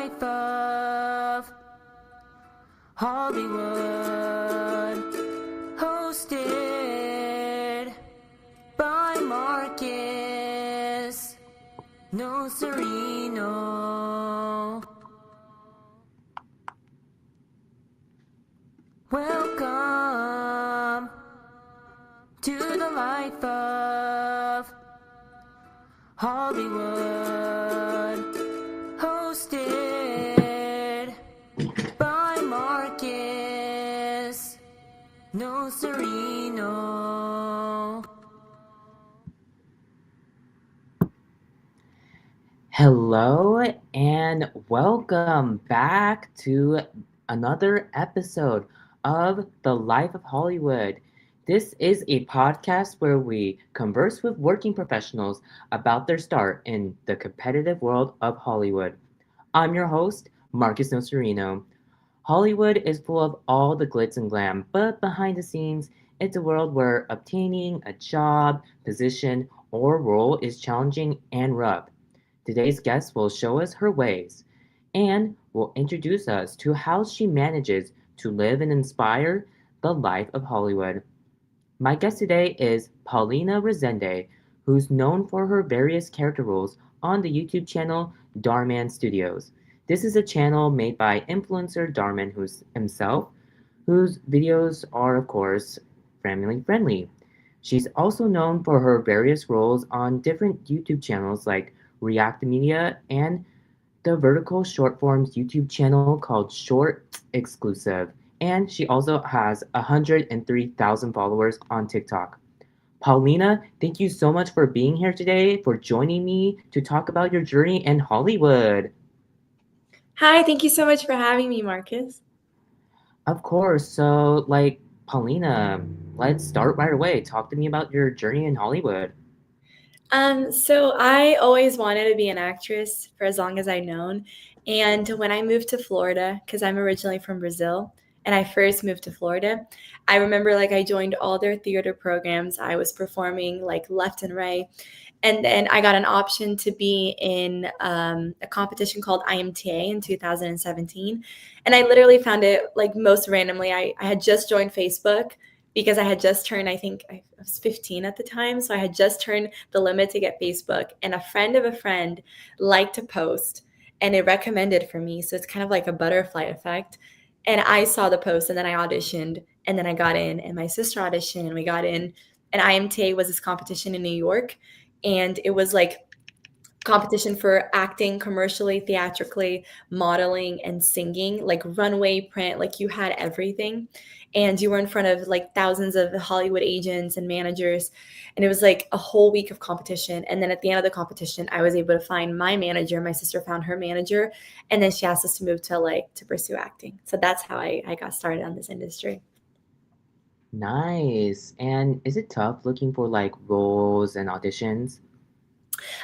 life of Hollywood, hosted by Marcus Nocerino. Welcome to the life of Hollywood, hosted by Marcus Nocerino. Hello and welcome back to another episode of The Life of Hollywood. This is a podcast where we converse with working professionals about their start in the competitive world of Hollywood. I'm your host, Marcus Nocerino. Hollywood is full of all the glitz and glam, but behind the scenes, it's a world where obtaining a job, position, or role is challenging and rough. Today's guest will show us her ways and will introduce us to how she manages to live and inspire the life of Hollywood. My guest today is Paulina Rezende, who's known for her various character roles on the YouTube channel Dhar Studios. This is a channel made by influencer Dharman himself, whose videos are, of course, family friendly. She's also known for her various roles on different YouTube channels like React Media and the Vertical Short Forms YouTube channel called Short Exclusive. And she also has 103,000 followers on TikTok. Paulina, thank you so much for being here today, for joining me to talk about your journey in Hollywood. Hi, thank you so much for having me, Marcus. Of course. So, Paulina, let's start right away. Talk to me about your journey in Hollywood. So I always wanted to be an actress for as long as I've known. And when I moved to Florida, because I'm originally from Brazil, and I first moved to Florida, I remember I joined all their theater programs. I was performing left and right. And then I got an option to be in a competition called IMTA in 2017. And I literally found it most randomly. I had just joined Facebook because I had just turned, I think I was 15 at the time. So I had just turned the limit to get Facebook. And a friend of a friend liked to post and it recommended for me. So it's kind of like a butterfly effect. And I saw the post and then I auditioned and then I got in and my sister auditioned and we got in. And IMTA was this competition in New York. And it was competition for acting commercially, theatrically, modeling, and singing, runway print, you had everything. And you were in front of thousands of Hollywood agents and managers. And it was a whole week of competition. And then at the end of the competition, I was able to find my manager. My sister found her manager. And then she asked us to move to LA to pursue acting. So that's how I got started on this industry. Nice. And is it tough looking for roles and auditions?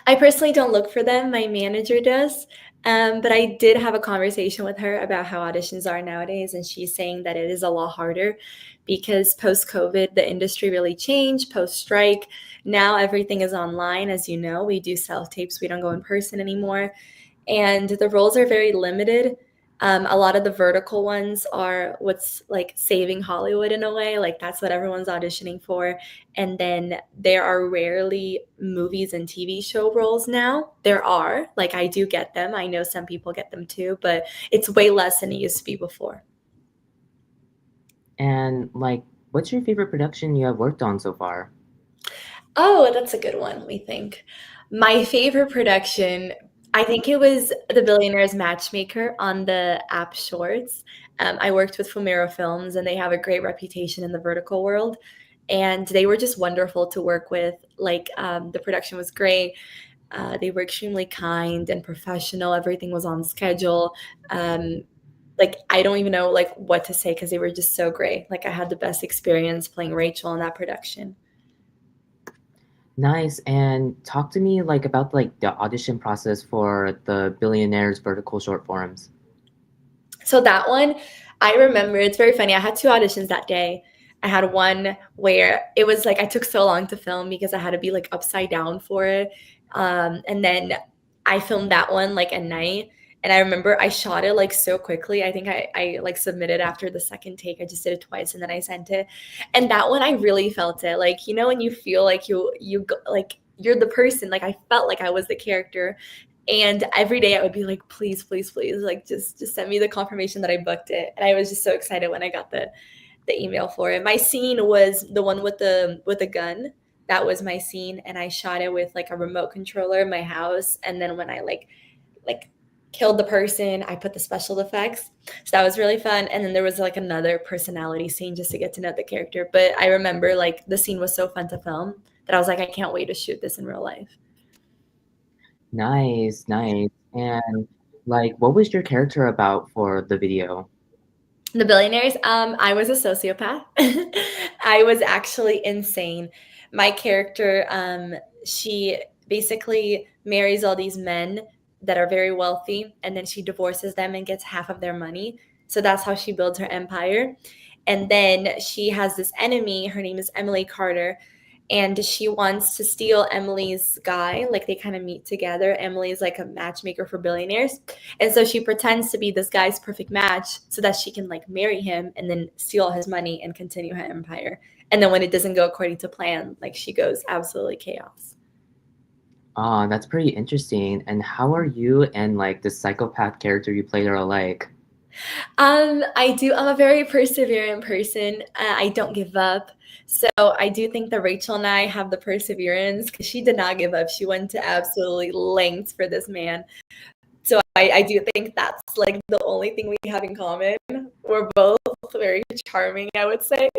I personally don't look for them. My manager does. But I did have a conversation with her about how auditions are nowadays. And she's saying that it is a lot harder because post-COVID, the industry really changed, post-strike. Now everything is online. As you know, we do self-tapes. We don't go in person anymore. And the roles are very limited. A lot of the vertical ones are what's saving Hollywood in a way. That's what everyone's auditioning for. And then there are rarely movies and TV show roles now. There are, I do get them. I know some people get them too, but it's way less than it used to be before. And what's your favorite production you have worked on so far? Oh, that's a good one, let me think. My favorite production, I think it was The Billionaire's Matchmaker on the app Shorts. I worked with Fumero Films, and they have a great reputation in the vertical world. And they were just wonderful to work with. The production was great. They were extremely kind and professional. Everything was on schedule. I don't even know what to say because they were just so great. I had the best experience playing Rachel in that production. Nice. And talk to me about the audition process for the Billionaires vertical short forms. So that one, I remember, it's very funny. I had two auditions that day. I had one where it was I took so long to film because I had to be upside down for it. And then I filmed that one at night. And I remember I shot it like so quickly. I think I like submitted after the second take. I just did it twice and then I sent it. And that one I really felt it. Like, you know, when you feel like like you're the person, like I felt like I was the character. And every day I would be like, please, please, please, like just send me the confirmation that I booked it. And I was just so excited when I got the email for it. My scene was the one with the gun. That was my scene, and I shot it with like a remote controller in my house. And then when I like killed the person, I put the special effects. So that was really fun. And then there was like another personality scene just to get to know the character. But I remember like the scene was so fun to film that I was like, I can't wait to shoot this in real life. Nice, nice. And like, what was your character about for the video? The billionaires, I was a sociopath. I was actually insane. My character, she basically marries all these men that are very wealthy, and then she divorces them and gets half of their money. So that's how she builds her empire. And then she has this enemy. Her name is Emily Carter, and she wants to steal Emily's guy. Like they kind of meet together. Emily is like a matchmaker for billionaires. And so she pretends to be this guy's perfect match so that she can like marry him and then steal all his money and continue her empire. And then when it doesn't go according to plan, like she goes absolutely chaos. That's pretty interesting. And how are you and like the psychopath character you played are alike? I'm a very perseverant person. I don't give up. So I do think that Rachel and I have the perseverance because she did not give up. She went to absolutely lengths for this man. So I do think that's like the only thing we have in common. We're both very charming, I would say.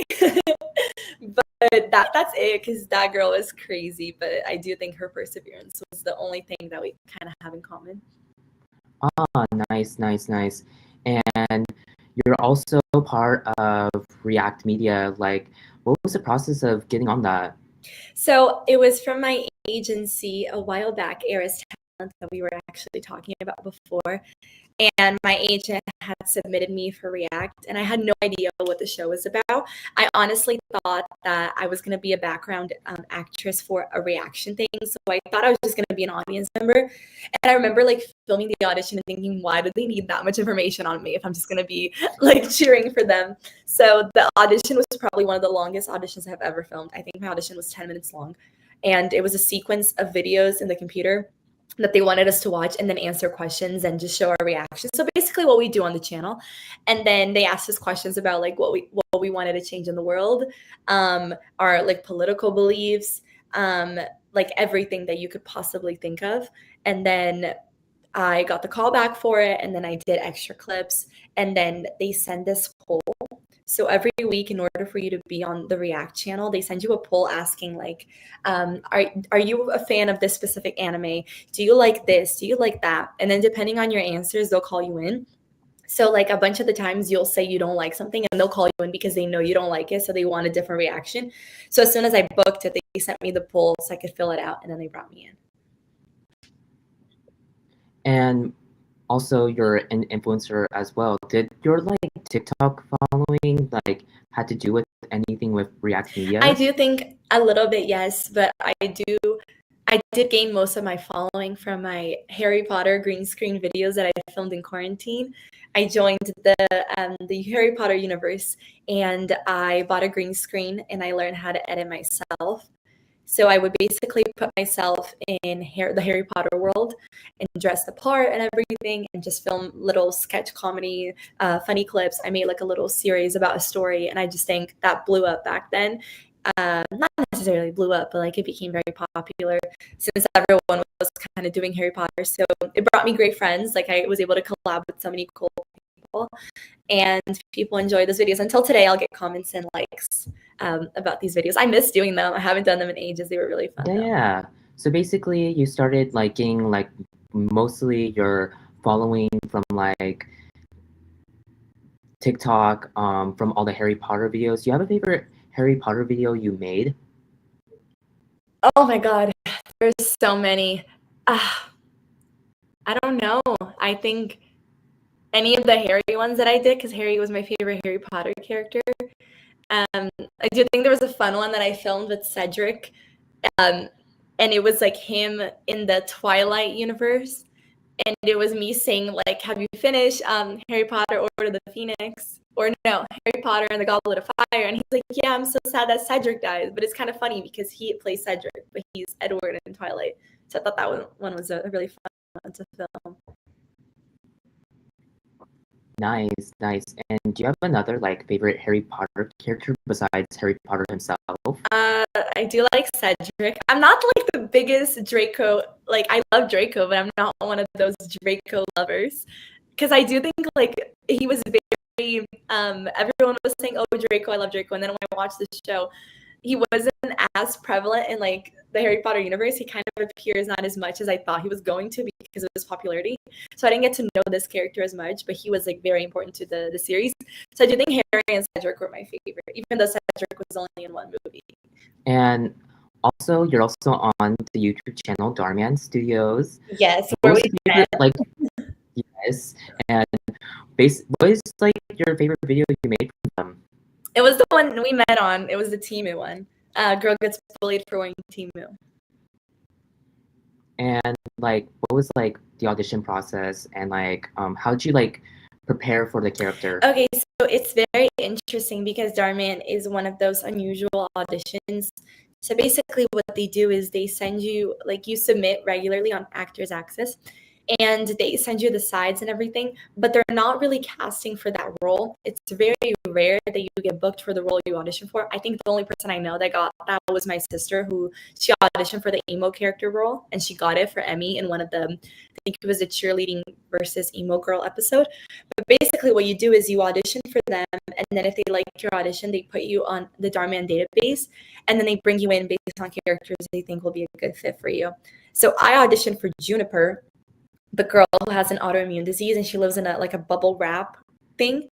But that's it, because that girl is crazy. But I do think her perseverance was the only thing that we kind of have in common. Nice, nice, nice. And you're also part of React Media. Like, what was the process of getting on that? So it was from my agency a while back, Eris Talent, that we were actually talking about before. And my agent had submitted me for React, and I had no idea what the show was about. I honestly thought that I was going to be a background actress for a reaction thing. So I thought I was just going to be an audience member. And I remember like filming the audition and thinking, why do they need that much information on me if I'm just going to be like cheering for them? So the audition was probably one of the longest auditions I've ever filmed. I think my audition was 10 minutes long. And it was a sequence of videos in the computer that they wanted us to watch and then answer questions and just show our reaction. So basically what we do on the channel. And then they asked us questions about like what we wanted to change in the world, our like political beliefs, like everything that you could possibly think of. And then I got the call back for it, and then I did extra clips, and then they send this poll. So every week, in order for you to be on the React channel, they send you a poll asking like, are you a fan of this specific anime? Do you like this? Do you like that? And then depending on your answers, they'll call you in. So like a bunch of the times you'll say you don't like something and they'll call you in because they know you don't like it. So they want a different reaction. So as soon as I booked it, they sent me the poll so I could fill it out, and then they brought me in. And also, you're an influencer as well. Did your like TikTok following like had to do with anything with React Media? I do think a little bit, yes, but I did gain most of my following from my Harry Potter green screen videos that I filmed in quarantine. I joined the Harry Potter universe, and I bought a green screen and I learned how to edit myself. So I would basically put myself in the Harry Potter world and dress the part and everything, and just film little sketch comedy, funny clips. I made like a little series about a story, and I just think that blew up back then. Not necessarily blew up, but like it became very popular since everyone was kind of doing Harry Potter. So it brought me great friends. Like I was able to collab with so many cool people, and people enjoy those videos. Until today, I'll get comments and likes about these videos. I miss doing them. I haven't done them in ages. They were really fun. Yeah. So basically, you started like getting like mostly your following from like TikTok, from all the Harry Potter videos. Do you have a favorite Harry Potter video you made? Oh my God, there's so many. I don't know. I think any of the Harry ones that I did, because Harry was my favorite Harry Potter character. I do think there was a fun one that I filmed with Cedric, and it was like him in the Twilight universe, and it was me saying like, "Have you finished Harry Potter: Order of the Phoenix?" Or no, Harry Potter and the Goblet of Fire, and he's like, "Yeah, I'm so sad that Cedric dies." But it's kind of funny because he plays Cedric, but he's Edward in Twilight. So I thought that one was a really fun one to film. Nice, nice. And do you have another like favorite Harry Potter character besides Harry Potter himself? I do like Cedric. I'm not like the biggest Draco. Like I love Draco, but I'm not one of those Draco lovers. Because I do think like he was very. Everyone was saying, "Oh, Draco, I love Draco," and then when I watched the show, he wasn't as prevalent in like the Harry Potter universe. He kind of appears not as much as I thought he was going to because of his popularity. So I didn't get to know this character as much, but he was like very important to the series. So I do think Harry and Cedric were my favorite, even though Cedric was only in one movie. And also, you're also on the YouTube channel Dharman Studios. Yes, What where was we your favorite, like, yes, and what is like your favorite video you made from them? It was the one we met on. It was the Timu one. Girl gets bullied for wearing Timu. And like, what was like the audition process, and like, how did you like prepare for the character? Okay, so it's very interesting because Dharman is one of those unusual auditions. So basically, what they do is they send you like you submit regularly on Actors Access, and they send you the sides and everything, but they're not really casting for that role. It's very rare that you get booked for the role you audition for. I think the only person I know that got that was my sister, who she auditioned for the emo character role, and she got it for Emmy in one of the, I think it was a cheerleading versus emo girl episode. But basically, what you do is you audition for them, and then if they like your audition, they put you on the Dharman database, and then they bring you in based on characters they think will be a good fit for you. So I auditioned for Juniper, the girl who has an autoimmune disease, and she lives in a bubble wrap thing.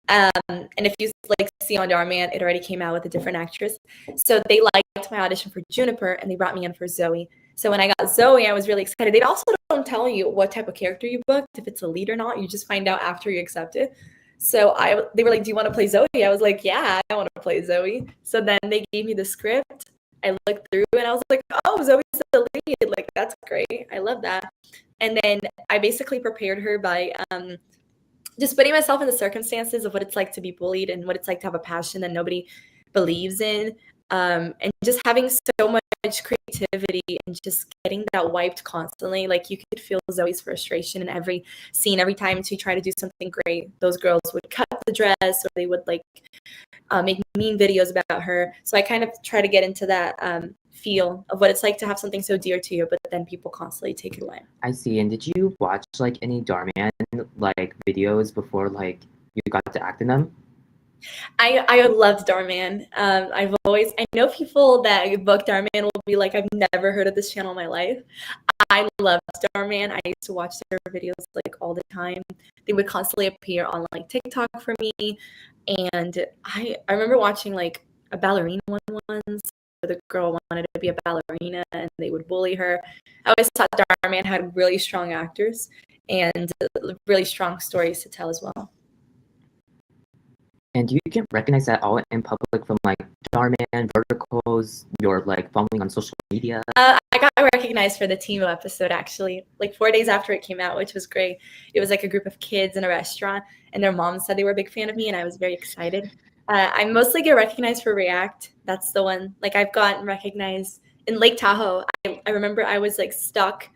And if you like see on Dharman, it already came out with a different actress. So they liked my audition for Juniper, and they brought me in for Zoe. So when I got Zoe, I was really excited. They also don't tell you what type of character you booked, if it's a lead or not. You just find out after you accept it. So they were like, "Do you want to play Zoe?" I was like, "Yeah, I want to play Zoe." So then they gave me the script. I looked through and I was like, "Oh, Zoe's the lead. Like, that's great. I love that." And then I basically prepared her by just putting myself in the circumstances of what it's like to be bullied and what it's like to have a passion that nobody believes in, and just having so much creativity and just getting that wiped constantly. Like you could feel Zoe's frustration in every scene. Every time she tried to do something great, those girls would cut the dress, or they would like make mean videos about her. So I kind of try to get into that feel of what it's like to have something so dear to you, but then people constantly take it away. I see. And did you watch like any Dharman like videos before like you got to act in them? I loved Dharman. I know people that book Dharman will be like, "I've never heard of this channel in my life." I loved Dharman. I used to watch their videos like all the time. They would constantly appear on like TikTok for me. And I remember watching like a ballerina one once, where the girl wanted to be a ballerina and they would bully her. I always thought Dharman had really strong actors and really strong stories to tell as well. And you get recognized at all in public from like Dharman, Verticals, your like following on social media? I got recognized for the Timo episode actually, like 4 days after it came out, which was great. It was like a group of kids in a restaurant, and their mom said they were a big fan of me, and I was very excited. I mostly get recognized for React. That's the one. Like I've gotten recognized in Lake Tahoe. I remember I was like stuck.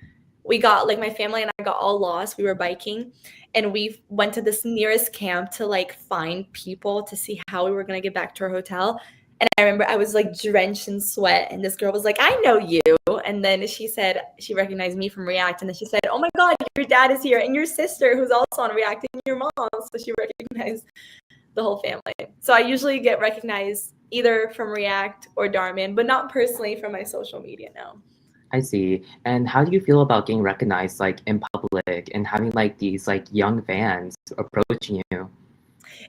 We got like my family and I got all lost. We were biking, and we went to this nearest camp to like find people to see how we were gonna get back to our hotel. And I remember I was like drenched in sweat, and this girl was like, "I know you." And then she said she recognized me from React, and then she said, "Oh my God, your dad is here, and your sister who's also on React, and your mom." So she recognized the whole family. So I usually get recognized either from React or Dharman, but not personally from my social media now. I see. And how do you feel about getting recognized like in public and having like these like young fans approaching you?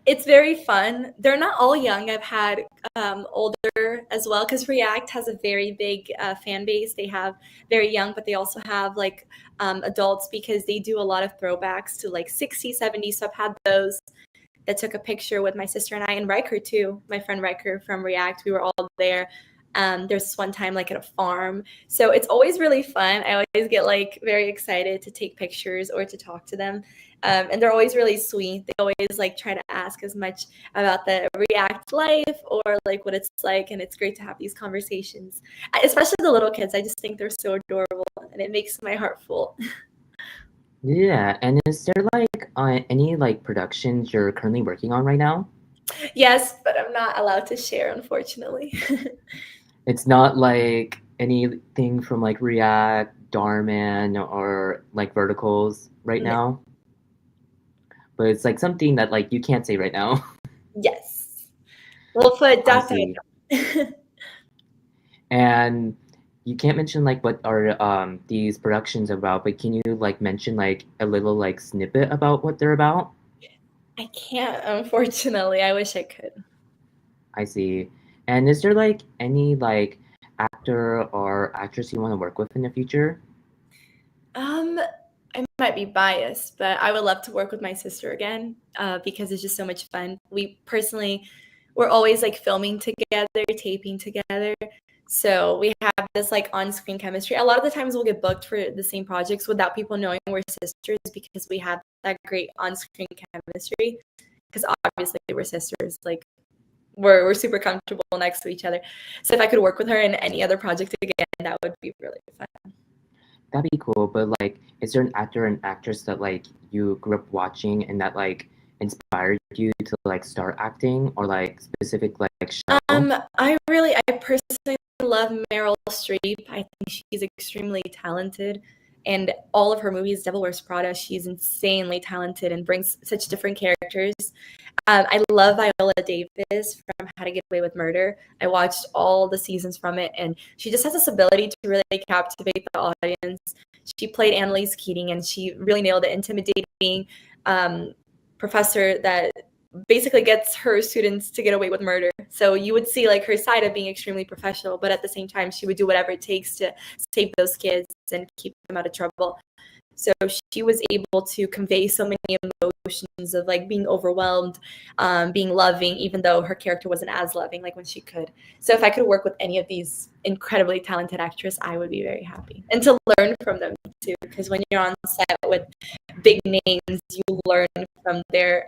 It's very fun. They're not all young. I've had older as well, because React has a very big fan base. They have very young, but they also have like adults, because they do a lot of throwbacks to like 60s, 70s. So I've had those that took a picture with my sister and I, and Riker too. My friend Riker from React, we were all there. There's this one time like at a farm. So it's always really fun. I always get like very excited to take pictures or to talk to them. And they're always really sweet. They always like try to ask as much about the React life or like what it's like. And it's great to have these conversations, especially the little kids. I just think they're so adorable and it makes my heart full. Yeah, and is there like any like productions you're currently working on right now? Yes, but I'm not allowed to share, unfortunately. It's not like anything from like React, Darman, or like verticals right No. now, but it's like something that like you can't say right now. Yes. We'll put I dot see. dot. And you can't mention like what are these productions about, but can you like mention like a little like snippet about what they're about? I can't, unfortunately. I wish I could. I see. And is there like any like actor or actress you want to work with in the future? I might be biased, but I would love to work with my sister again because it's just so much fun. We're always like filming together, taping together. So we have this like on-screen chemistry. A lot of the times we'll get booked for the same projects without people knowing we're sisters because we have that great on-screen chemistry. Because obviously we're sisters, like we're super comfortable next to each other. So if I could work with her in any other project again, that would be really fun. That'd be cool, but like, is there an actor and actress that like you grew up watching and that like inspired you to like start acting or like specific like show? I personally love Meryl Streep. I think she's extremely talented, and all of her movies, Devil Wears Prada, she's insanely talented and brings such different characters. I love Viola Davis from How to Get Away with Murder. I watched all the seasons from it, and she just has this ability to really captivate the audience. She played Annalise Keating, and she really nailed the intimidating professor that basically gets her students to get away with murder. So you would see like her side of being extremely professional, but at the same time, she would do whatever it takes to save those kids and keep them out of trouble. So she was able to convey so many emotions of like being overwhelmed, being loving, even though her character wasn't as loving like when she could. So if I could work with any of these incredibly talented actors, I would be very happy. And to learn from them too, because when you're on set with big names, you learn from their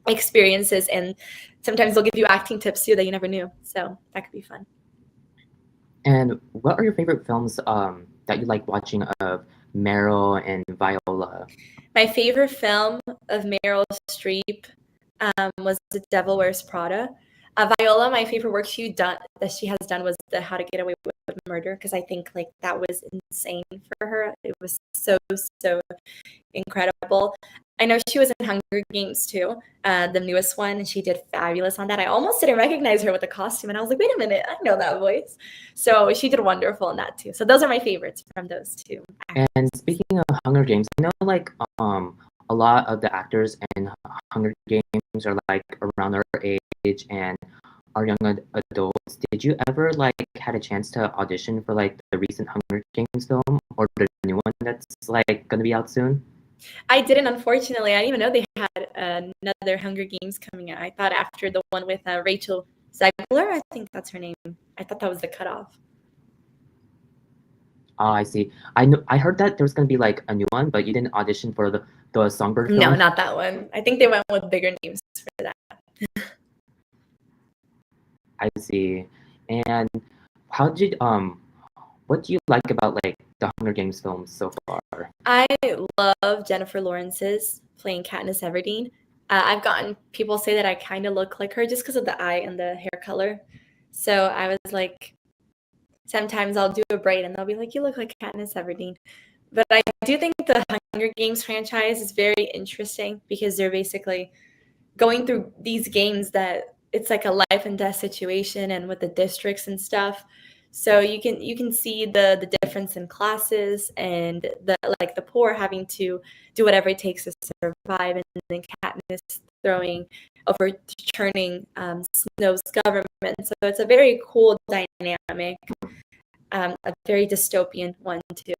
experiences, and sometimes they'll give you acting tips too that you never knew. So that could be fun. And what are your favorite films that you like watching of Meryl and Viola? My favorite film of Meryl Streep was The Devil Wears Prada. Viola, my favorite work that she has done was the How to Get Away with Murder, because I think like that was insane for her. It was so incredible. I know she was in Hunger Games too, the newest one, and she did fabulous on that. I almost didn't recognize her with the costume, and I was like, wait a minute, I know that voice. So she did wonderful in that too. So those are my favorites from those two. And speaking of Hunger Games, I know like a lot of the actors in Hunger Games are like around our age and are young adults. Did you ever like had a chance to audition for like the recent Hunger Games film or the new one that's like gonna be out soon? I didn't, unfortunately. I didn't even know they had another Hunger Games coming out. I thought after the one with Rachel Zegler, I think that's her name. I thought that was the cutoff. Oh, I see. I heard that there was gonna be like a new one, but you didn't audition for the Songbird No, film. not that one. I think they went with bigger names for that. I see. And how did what do you like about like the Hunger Games films so far? I love Jennifer Lawrence's playing Katniss Everdeen. I've gotten people say that I kind of look like her just because of the eye and the hair color. So I was like, sometimes I'll do a braid and they'll be like, you look like Katniss Everdeen. But I do think the Hunger Games franchise is very interesting because they're basically going through these games that it's like a life and death situation, and with the districts and stuff. So you can see the difference in classes and the poor having to do whatever it takes to survive, and then Katniss overturning Snow's government. So it's a very cool dynamic, a very dystopian one too.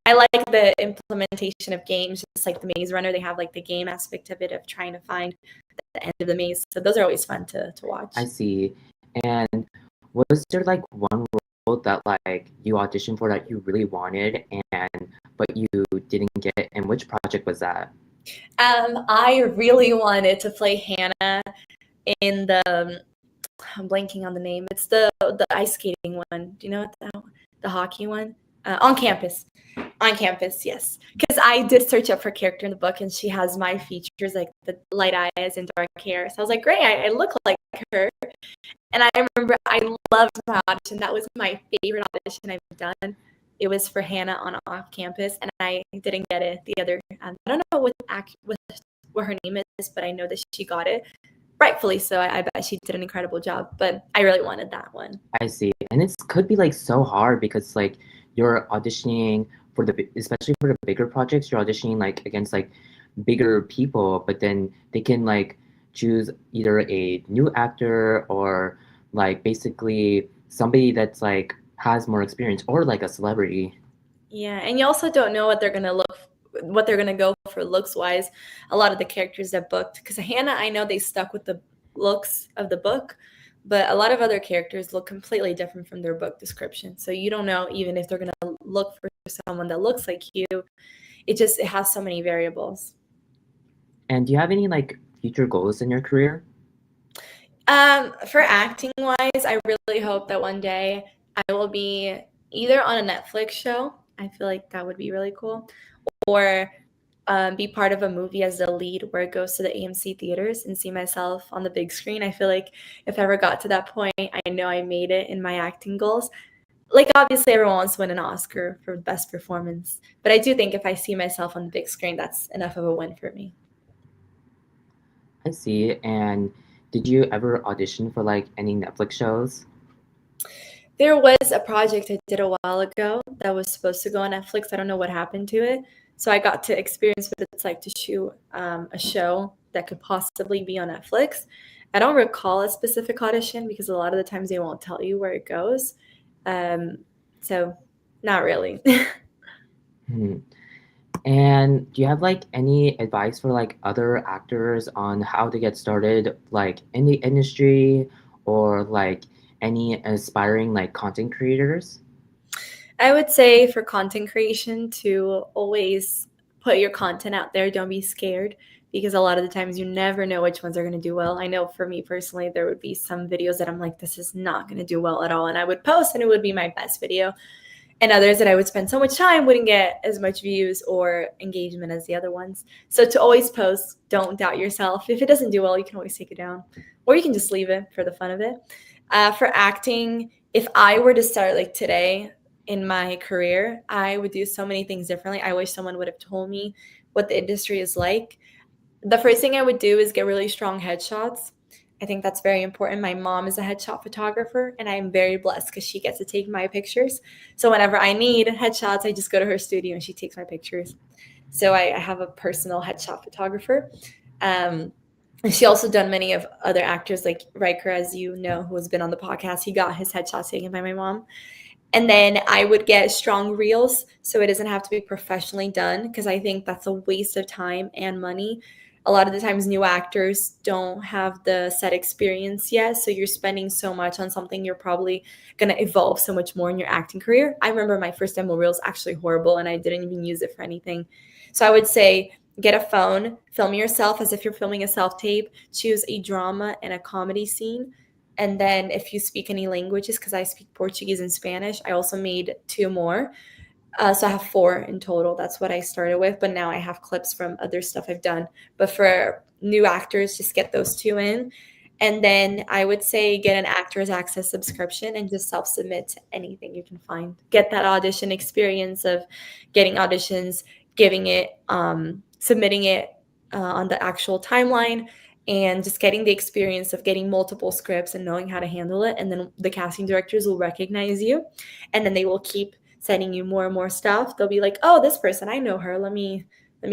I like the implementation of games, just like the Maze Runner. They have like the game aspect of it of trying to find the end of the maze. So those are always fun to watch. I see. And was there like one role that like you auditioned for that you really wanted and but you didn't get? And which project was that? I really wanted to play Hannah in the. I'm blanking on the name. It's the ice skating one. Do you know what the hockey one? On campus. On campus, yes. Because I did search up her character in the book, and she has my features, like the light eyes and dark hair. So I was like, great, I look like her. And I remember I loved my audition. That was my favorite audition I've done. It was for Hannah on Off Campus, and I didn't get it. The other, I don't know what her name is, but I know that she got it. Rightfully so. I bet she did an incredible job, but I really wanted that one. I see. And it could be like so hard because like you're auditioning for especially for the bigger projects, you're auditioning like against like bigger people, but then they can like choose either a new actor or like basically somebody that's like has more experience or like a celebrity. Yeah, and you also don't know what they're gonna go for looks wise. A lot of the characters that booked, because Hannah, I know they stuck with the looks of the book, but a lot of other characters look completely different from their book description. So you don't know even if they're gonna look for someone that looks like you. It has so many variables. And do you have any like future goals in your career? For acting wise, I really hope that one day I will be either on a Netflix show. I feel like that would be really cool, or be part of a movie as the lead where it goes to the AMC theaters and see myself on the big screen. I feel like if I ever got to that point, I know I made it in my acting goals. Like, obviously, everyone wants to win an Oscar for best performance, but I do think if I see myself on the big screen, that's enough of a win for me. I see. And did you ever audition for like any Netflix shows? There was a project I did a while ago that was supposed to go on Netflix. I don't know what happened to it. So I got to experience what it's like to shoot a show that could possibly be on Netflix. I don't recall a specific audition because a lot of the times they won't tell you where it goes. Um, so not really. Hmm. And do you have like any advice for like other actors on how to get started like in the industry or like any aspiring like content creators? I would say for content creation to always put your content out there. Don't be scared because a lot of the times you never know which ones are going to do well. I know for me personally, there would be some videos that I'm like, this is not going to do well at all. And I would post and it would be my best video. And others that I would spend so much time wouldn't get as much views or engagement as the other ones. So to always post, don't doubt yourself. If it doesn't do well, you can always take it down or you can just leave it for the fun of it. For acting, if I were to start like today, in my career, I would do so many things differently. I wish someone would have told me what the industry is like. The first thing I would do is get really strong headshots. I think that's very important. My mom is a headshot photographer, and I'm very blessed because she gets to take my pictures. So whenever I need headshots, I just go to her studio and she takes my pictures. So I have a personal headshot photographer. And she also done many of other actors like Riker, as you know, who has been on the podcast. He got his headshots taken by my mom. And then I would get strong reels so it doesn't have to be professionally done because I think that's a waste of time and money. A lot of the times new actors don't have the set experience yet, so you're spending so much on something you're probably going to evolve so much more in your acting career. I remember my first demo reel was actually horrible and I didn't even use it for anything. So I would say get a phone, film yourself as if you're filming a self-tape, choose a drama and a comedy scene. And then if you speak any languages, because I speak Portuguese and Spanish, I also made 2 more. So I have 4 in total. That's what I started with. But now I have clips from other stuff I've done. But for new actors, just get those 2 in. And then I would say get an Actors Access subscription and just self-submit to anything you can find. Get that audition experience of getting auditions, giving it, submitting it on the actual timeline, and just getting the experience of getting multiple scripts and knowing how to handle it. And then the casting directors will recognize you and then they will keep sending you more and more stuff. They'll be like, oh, this person, I know her. Let me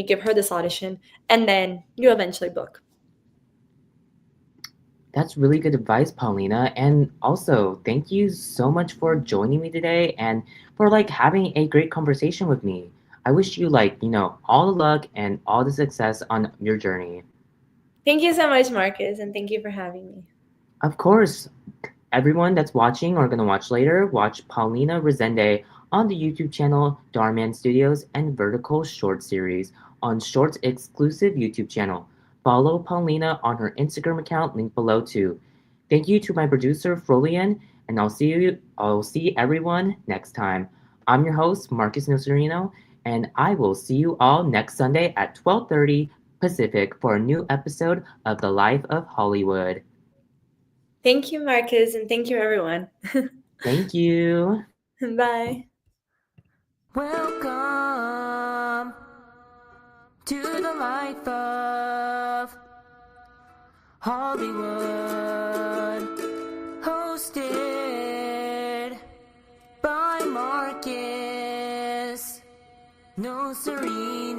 give her this audition. And then you eventually book. That's really good advice, Paulina. And also, thank you so much for joining me today and for like having a great conversation with me. I wish you like, all the luck and all the success on your journey. Thank you so much, Marcus, and thank you for having me. Of course. Everyone that's watching or gonna watch later, watch Paulina Rezende on the YouTube channel Dhar Studios and Vertical Short Series on Shorts exclusive YouTube channel. Follow Paulina on her Instagram account, link below too. Thank you to my producer Frolian, and I'll see everyone next time. I'm your host, Marcus Nocerino, and I will see you all next Sunday at 12:30 Pacific for a new episode of The Life of Hollywood. Thank you, Marcus, and thank you, everyone. Thank you. Bye. Welcome to the life of Hollywood, hosted by Marcus Nocerino.